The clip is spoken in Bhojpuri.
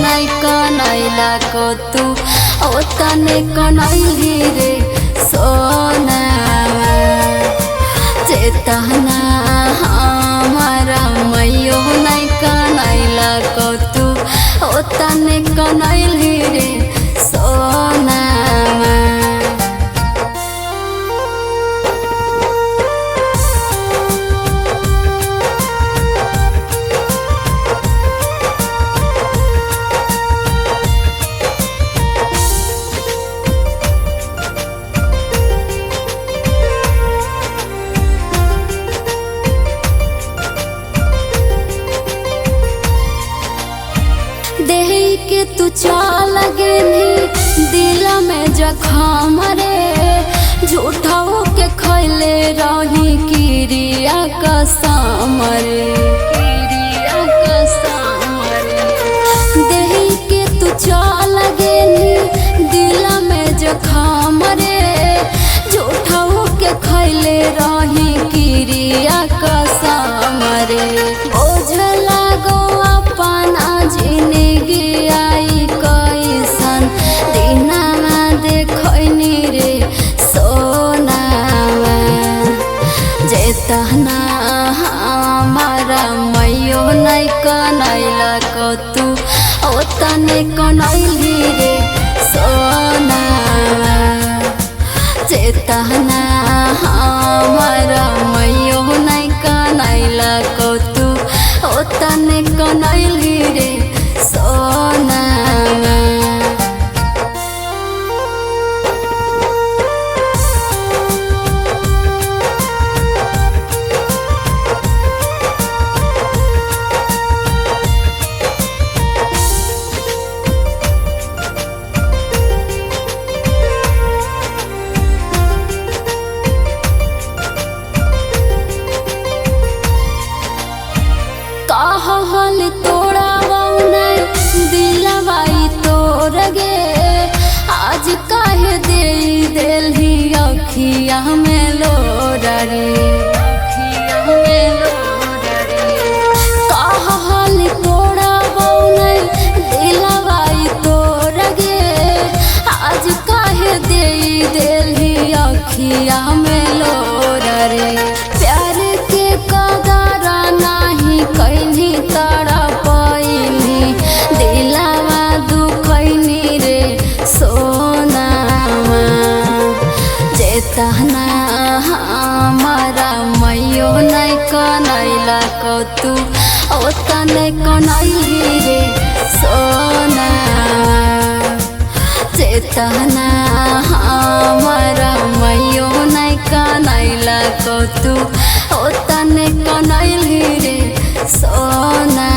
नहीं कनैला को तू ओ तने कनैली रे सोना चेतना हमारा मैयो नहीं कनैला को तू ओ तने कनैली रे सोना। देही के तू चल गेली दिल में जखम रे झूठा के खैले रही किरिया कसम रे देही के तू चल गेली दिल में जखम रे झूठा के खैले रही किरिया कसम रे बोझ लागो अपना जिंदगी आई कैसन दिनमा देखैनी रे सोना जेतना हमारा मैयो नहीं कनैला को तू ओ तने कनैली रे सोना जेतना हमारा मैयो नहीं कनैला को तू ओ तने कनैली रे सोना। कहल तोड़ा नहीं दिलवाई तोर गे आज काहे दे देली अखिया में लोर रे कहल तोड़ा नहीं दिलवाई तोर गे आज काहे दे देली अखिया में लोर रे प्यार के कदर नहीं कैली तड़पैली दिलवा दुखैनी रे सोना जेतना हमारा मैयो नहीं कनैला को तू ओ तने कनैली रे सोना जेतना हमारा मैयो नहीं कनैला को तू ओ तने कनैली रे सोना।